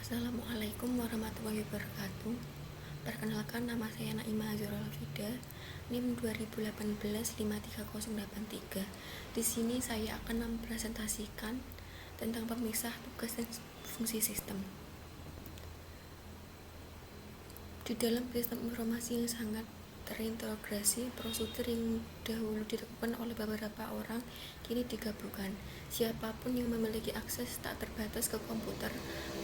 Assalamualaikum warahmatullahi wabarakatuh. Perkenalkan, nama saya Naima Azhar Alfida, NIM 2018-53083. Di sini saya akan mempresentasikan tentang pemisah tugas dan fungsi sistem. Di dalam sistem informasi yang sangat terintegrasi, prosedur yang dahulu dilakukan oleh beberapa orang kini digabungkan. Siapapun yang memiliki akses tak terbatas ke komputer,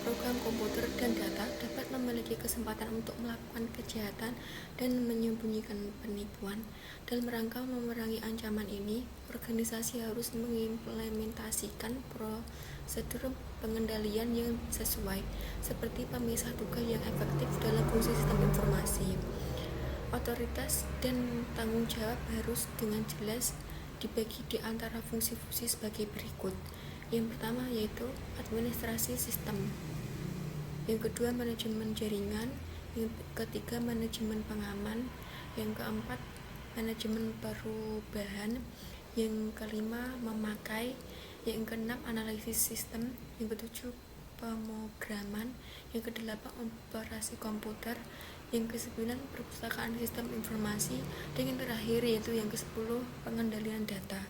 program komputer, dan data dapat memiliki kesempatan untuk melakukan kejahatan dan menyembunyikan penipuan. Dalam rangka memerangi ancaman ini, organisasi harus mengimplementasikan prosedur pengendalian yang sesuai, seperti pemisah tugas yang efektif dalam fungsi sistem informasi. Otoritas dan tanggung jawab harus dengan jelas dibagi di antara fungsi-fungsi sebagai berikut. Yang pertama yaitu administrasi sistem, yang kedua manajemen jaringan, yang ketiga manajemen pengaman, yang keempat manajemen perubahan, yang kelima memakai, yang keenam analisis sistem, yang ketujuh pemrograman, yang kedelapan operasi komputer, yang ke-9 perpustakaan sistem informasi, dan yang terakhir yaitu yang ke-10 pengendalian data.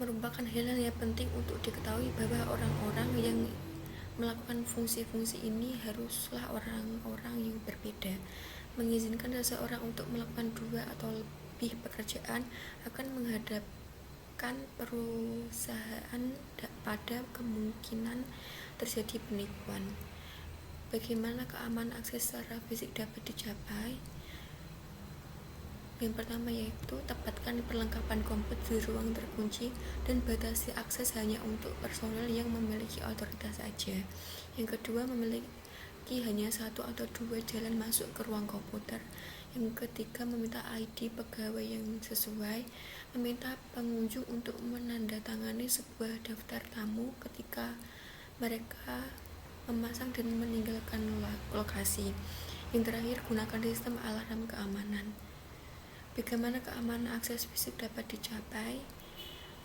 Merupakan hal yang penting untuk diketahui bahwa orang-orang yang melakukan fungsi-fungsi ini haruslah orang-orang yang berbeda. Mengizinkan seseorang untuk melakukan 2 atau lebih pekerjaan akan menghadapkan perusahaan pada kemungkinan terjadi penipuan. Bagaimana keamanan akses secara fisik dapat dicapai? Yang pertama yaitu tempatkan perlengkapan komputer di ruang terkunci dan batasi akses hanya untuk personel yang memiliki otoritas saja. Yang kedua, memiliki hanya 1 atau 2 jalan masuk ke ruang komputer. Yang ketiga, meminta ID pegawai yang sesuai, meminta pengunjung untuk menandatangani sebuah daftar tamu ketika mereka memasang dan meninggalkan lokasi. Yang terakhir, gunakan sistem alarm keamanan. Bagaimana keamanan akses fisik dapat dicapai?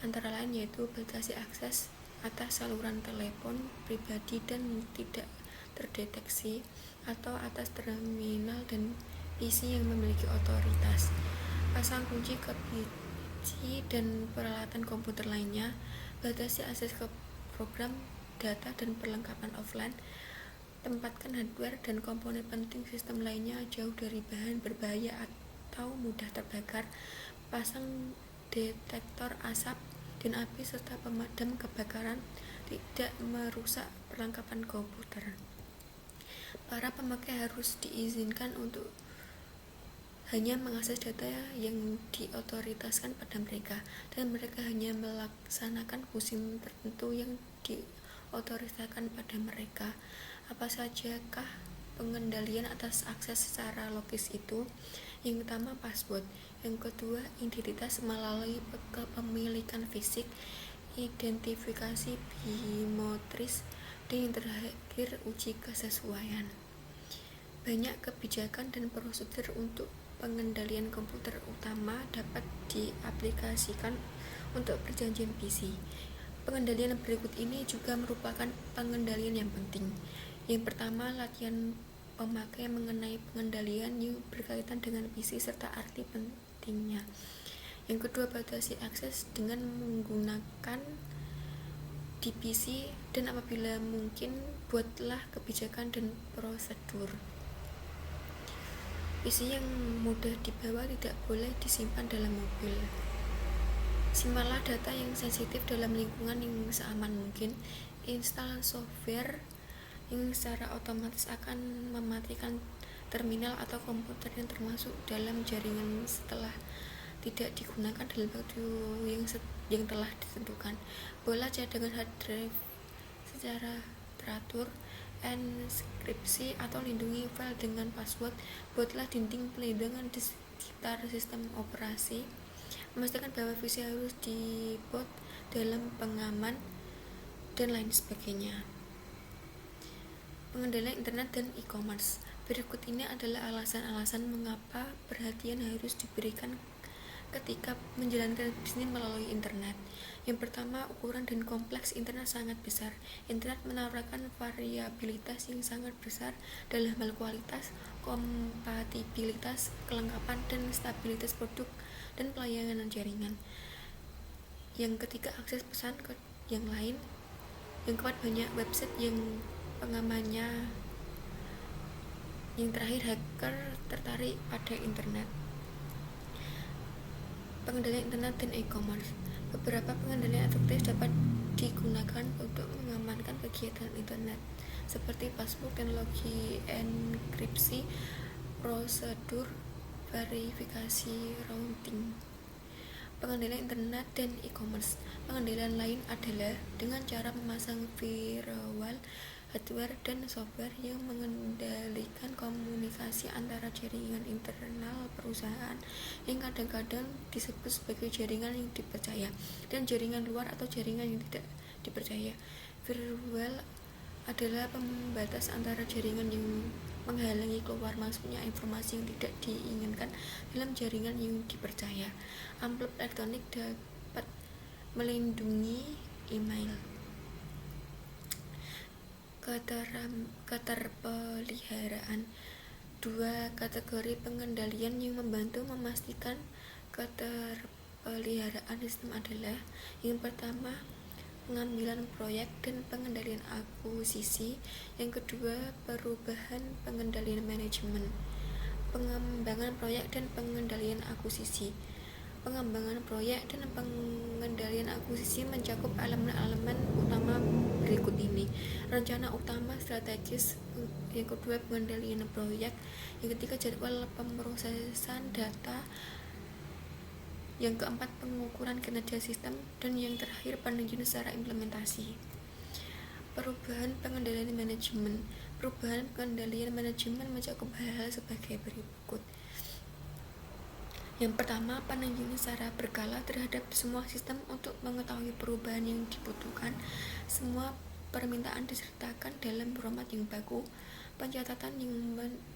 Antara lain yaitu batasi akses atas saluran telepon pribadi dan tidak terdeteksi, atau atas terminal dan PC yang memiliki otoritas. Pasang kunci ke PC dan peralatan komputer lainnya. Batasi akses ke program, data, dan perlengkapan offline. Tempatkan hardware dan komponen penting sistem lainnya jauh dari bahan berbahaya atau mudah terbakar. Pasang detektor asap dan api serta pemadam kebakaran. Tidak merusak perlengkapan komputer. Para pemakai harus diizinkan untuk hanya mengakses data yang diotoritaskan pada mereka, dan mereka hanya melaksanakan fungsi tertentu yang diotoritaskan pada mereka. Apa sajakah pengendalian atas akses secara logis itu? Yang pertama, password. Yang kedua, identitas melalui kepemilikan fisik, identifikasi biometris, dan yang terakhir, uji kesesuaian. Banyak kebijakan dan prosedur untuk pengendalian komputer utama dapat diaplikasikan untuk perjanjian PC. Pengendalian berikut ini juga merupakan pengendalian yang penting. Yang pertama, latihan pemakai mengenai pengendalian yang berkaitan dengan PC serta arti pentingnya. Yang kedua, batasi akses dengan menggunakan di PC, dan apabila mungkin buatlah kebijakan dan prosedur. PC yang mudah dibawa tidak boleh disimpan dalam mobil. Simpanlah data yang sensitif dalam lingkungan yang seaman mungkin. Install software yang secara otomatis akan mematikan terminal atau komputer yang termasuk dalam jaringan setelah tidak digunakan dalam waktu yang telah ditentukan. Buatlah cadangan hard drive secara teratur. Enkripsi atau lindungi file dengan password. Buatlah dinding pelindungan di sekitar sistem operasi. Memastikan bahwa PC harus dibuat dalam pengaman, dan lain sebagainya. Pengendalian internet dan e-commerce. Berikut ini adalah alasan-alasan mengapa perhatian harus diberikan ketika menjalankan bisnis melalui internet. Yang pertama, ukuran dan kompleks internet sangat besar. Internet menawarkan variabilitas yang sangat besar dalam hal kualitas, kompatibilitas, kelengkapan, dan stabilitas produk dan pelayanan jaringan. Yang ketiga, akses pesan ke yang lain. Yang keempat, banyak website yang pengamannya. Yang terakhir, hacker tertarik pada internet. Pengendalian internet dan e-commerce. Beberapa pengendalian efektif dapat digunakan untuk mengamankan kegiatan internet, seperti password, teknologi enkripsi, prosedur verifikasi routing. Pengendalian internet dan e-commerce. Pengendalian lain adalah dengan cara memasang firewall, hardware, dan software yang mengendalikan komunikasi antara jaringan internal perusahaan yang kadang-kadang disebut sebagai jaringan yang dipercaya dan jaringan luar atau jaringan yang tidak dipercaya. Firewall adalah pembatas antara jaringan yang menghalangi keluar masuknya informasi yang tidak diinginkan dalam jaringan yang dipercaya. Amplop elektronik dapat melindungi email. Keterpeliharaan. Dua kategori pengendalian yang membantu memastikan keterpeliharaan sistem adalah: yang pertama, pengambilan proyek dan pengendalian akuisisi. Yang kedua, perubahan pengendalian manajemen. Pengembangan proyek dan pengendalian akuisisi. Pengembangan proyek dan pengendalian akuisisi mencakup elemen-elemen utama berikut ini: rencana utama strategis, yang kedua pengendalian proyek, yang ketiga jadwal pemrosesan data, yang keempat pengukuran kinerja sistem, dan yang terakhir peninjauan secara implementasi. Perubahan pengendalian manajemen. Perubahan pengendalian manajemen mencakup hal-hal sebagai berikut. Yang pertama, peninjauan secara berkala terhadap semua sistem untuk mengetahui perubahan yang dibutuhkan. Semua permintaan disertakan dalam format yang baku. Pencatatan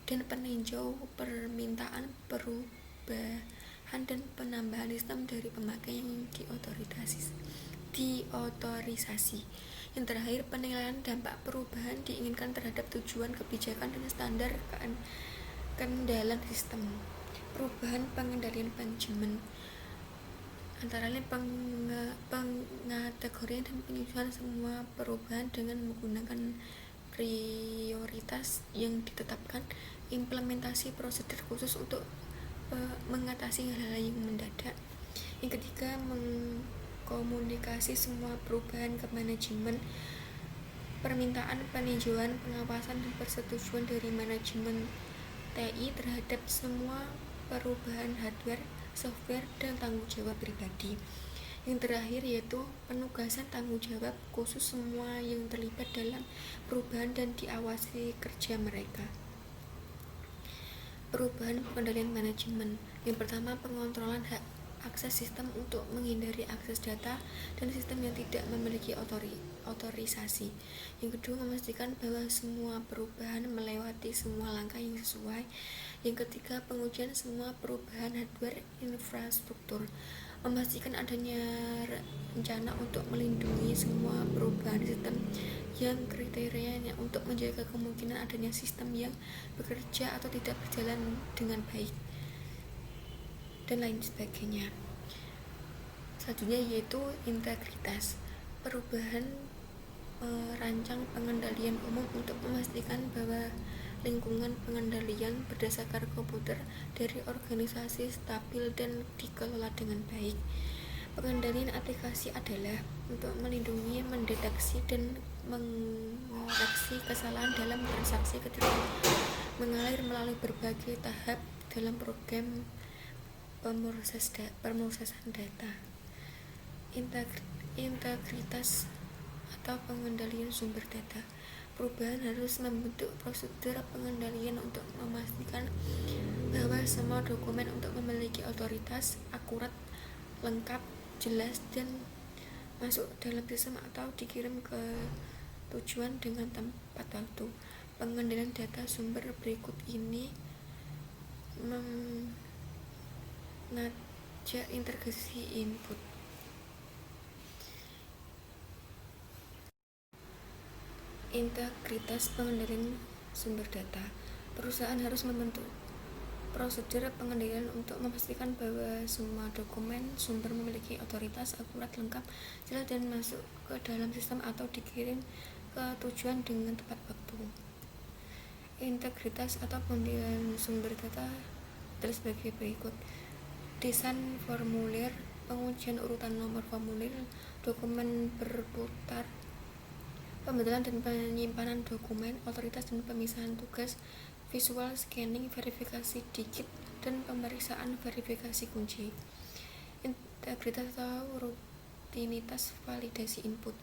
dan peninjau permintaan, perubahan dan penambahan sistem dari pemakai yang diotorisasi. Yang terakhir, penilaian dampak perubahan diinginkan terhadap tujuan, kebijakan, dan standar kendalian sistem. Perubahan pengendalian manajemen antara lain pengategorian dan penyusunan semua perubahan dengan menggunakan prioritas yang ditetapkan, implementasi prosedur khusus untuk mengatasi hal-hal yang mendadak. Yang ketiga, mengkomunikasi semua perubahan ke manajemen, permintaan, peninjauan, pengawasan, dan persetujuan dari manajemen TI terhadap semua perubahan hardware, software, dan tanggung jawab pribadi. Yang terakhir yaitu penugasan tanggung jawab khusus semua yang terlibat dalam perubahan dan diawasi kerja mereka. Perubahan pengendalian manajemen. Yang pertama, pengontrolan hak akses sistem untuk menghindari akses data dan sistem yang tidak memiliki otorisasi. Yang kedua, memastikan bahwa semua perubahan melewati semua langkah yang sesuai. Yang ketiga, pengujian semua perubahan hardware infrastruktur. Memastikan adanya rencana untuk melindungi semua perubahan sistem yang kriterianya untuk menjaga kemungkinan adanya sistem yang bekerja atau tidak berjalan dengan baik, dan lain sebagainya. Selanjutnya yaitu integritas. Perubahan rancang pengendalian umum untuk memastikan bahwa lingkungan pengendalian berdasarkan komputer dari organisasi stabil dan dikelola dengan baik. Pengendalian aplikasi adalah untuk melindungi, mendeteksi, dan mengoreksi kesalahan dalam transaksi ketika mengalir melalui berbagai tahap dalam program pemrosesan data. Integritas atau pengendalian sumber data. Perubahan harus membentuk prosedur pengendalian untuk memastikan bahwa semua dokumen untuk memiliki otoritas, akurat, lengkap, jelas, dan masuk dalam sistem atau dikirim ke tujuan dengan tepat waktu. Pengendalian data sumber berikut ini Integrasi input. Integritas pengendalian sumber data. Perusahaan harus membentuk prosedur pengendalian untuk memastikan bahwa semua dokumen sumber memiliki otoritas, akurat, lengkap, jelas, dan masuk ke dalam sistem atau dikirim ke tujuan dengan tepat waktu. Integritas atau pengendalian sumber data adalah sebagai berikut: desain formulir, pengujian urutan nomor formulir, dokumen berputar, pembedalan dan penyimpanan dokumen, otoritas dan pemisahan tugas, visual scanning, verifikasi digit, dan pemeriksaan verifikasi kunci. Integritas atau rutinitas validasi input.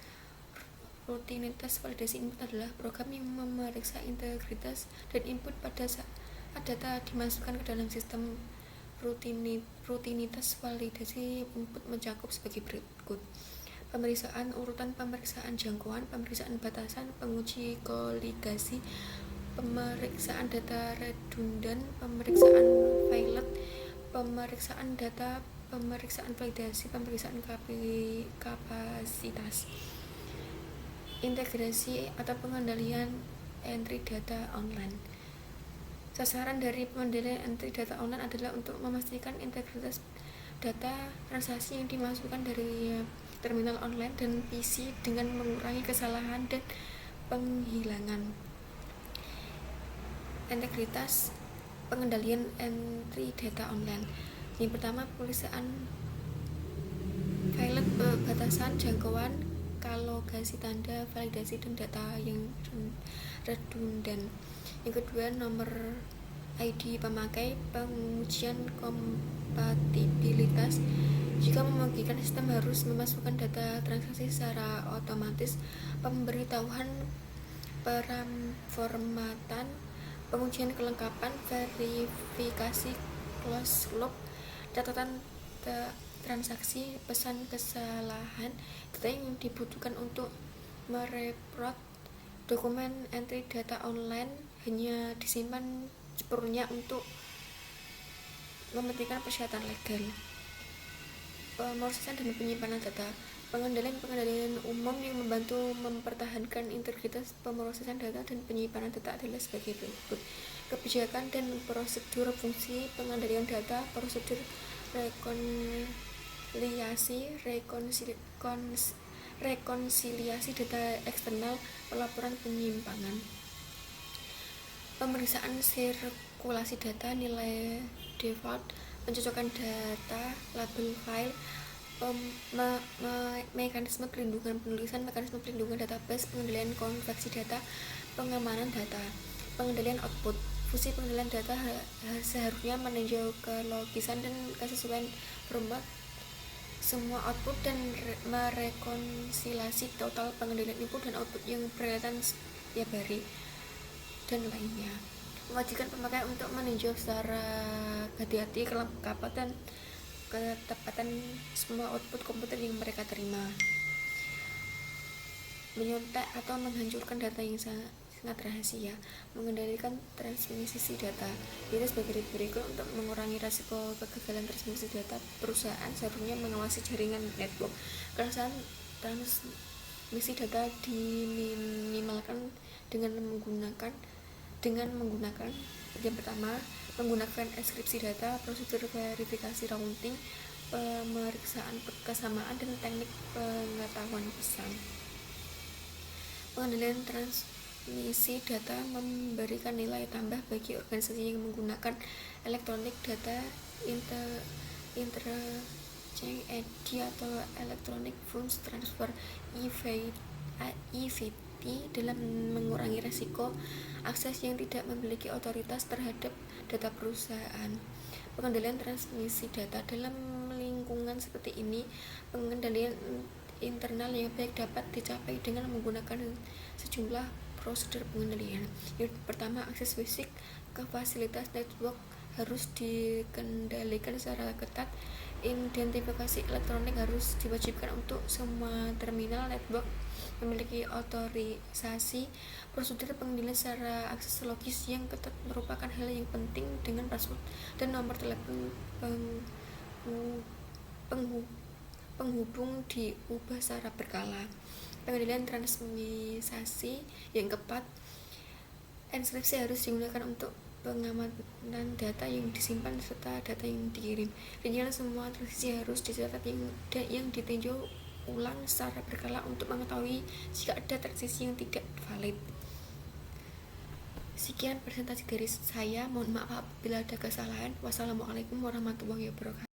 Rutinitas validasi input adalah program yang memeriksa integritas dan input pada saat data dimasukkan ke dalam sistem. Rutinitas validasi input mencakup sebagai berikut: pemeriksaan urutan, pemeriksaan jangkauan, pemeriksaan batasan, penguji koligasi, pemeriksaan data redundan, pemeriksaan pilot, pemeriksaan data, pemeriksaan validasi, pemeriksaan kapasitas. Integrasi atau pengendalian entry data online. Sasaran dari pengendalian entry data online adalah untuk memastikan integritas data transaksi yang dimasukkan dari terminal online dan PC dengan mengurangi kesalahan dan penghilangan. Integritas pengendalian entry data online. Yang pertama, pemeriksaan pilot, batasan, jangkauan, kalkulasi tanda, validasi, dan data yang redundan. Yang kedua, nomor ID pemakai, pengujian kompatibilitas. Jika memungkinkan, sistem harus memasukkan data transaksi secara otomatis. Pemberitahuan formatan, pengujian kelengkapan, verifikasi close loop, catatan transaksi, pesan kesalahan, data yang dibutuhkan untuk mereprot dokumen entry data online hanya disimpan sepenuhnya untuk mementingkan persyaratan legal. Pemrosesan dan penyimpanan data. Pengendalian umum yang membantu mempertahankan integritas pemrosesan data dan penyimpanan data adalah sebagai berikut: kebijakan dan prosedur fungsi pengendalian data, prosedur rekonsiliasi data eksternal, pelaporan penyimpangan. Pemeriksaan sirkulasi data, nilai default, pencocokan data, label file, mekanisme perlindungan penulisan, mekanisme perlindungan database, pengendalian konveksi data, pengamanan data. Pengendalian output. Fungsi pengendalian data seharusnya meninjau kelogisan dan kesesuaian format semua output dan merekonsiliasi total pengendalian input dan output yang berkaitan setiap hari dan lainnya. Mewajibkan pemakai untuk meninjau secara hati-hati kelengkapan dan ketepatan semua output komputer yang mereka terima. Menyontek atau menghancurkan data yang sangat rahasia. Mengendalikan transmisi data. Ini sebagai berikut: untuk mengurangi risiko kegagalan transmisi data, perusahaan seharusnya mengawasi jaringan network. Kelangkaan transmisi data diminimalkan dengan menggunakan yang pertama, menggunakan enkripsi data, prosedur verifikasi routing, pemeriksaan kesamaan, dan teknik pengetahuan pesan. Pengendalian transmisi data memberikan nilai tambah bagi organisasi yang menggunakan Electronic Data Interchange atau Electronic Funds Transfer (EFT) dalam mengurangi risiko akses yang tidak memiliki otoritas terhadap data perusahaan. Pengendalian transmisi data dalam lingkungan seperti ini, pengendalian internal yang baik dapat dicapai dengan menggunakan sejumlah prosedur pengendalian. Yang pertama, akses fisik ke fasilitas network harus dikendalikan secara ketat. Identifikasi elektronik harus diwajibkan untuk semua terminal network memiliki otorisasi. Prosedur pengendalian secara akses logis yang ketat merupakan hal yang penting dengan password dan nomor telepon penghubung diubah secara berkala. Pengendalian transmisasi yang ketat. Enkripsi harus digunakan untuk pengamanan data yang disimpan serta data yang dikirim. Rincian semua transaksi harus dicatat yang ditinjau ulang secara berkala untuk mengetahui jika ada transaksi yang tidak valid. Sekian presentasi dari saya. Mohon maaf apabila ada kesalahan. Wassalamualaikum warahmatullahi wabarakatuh.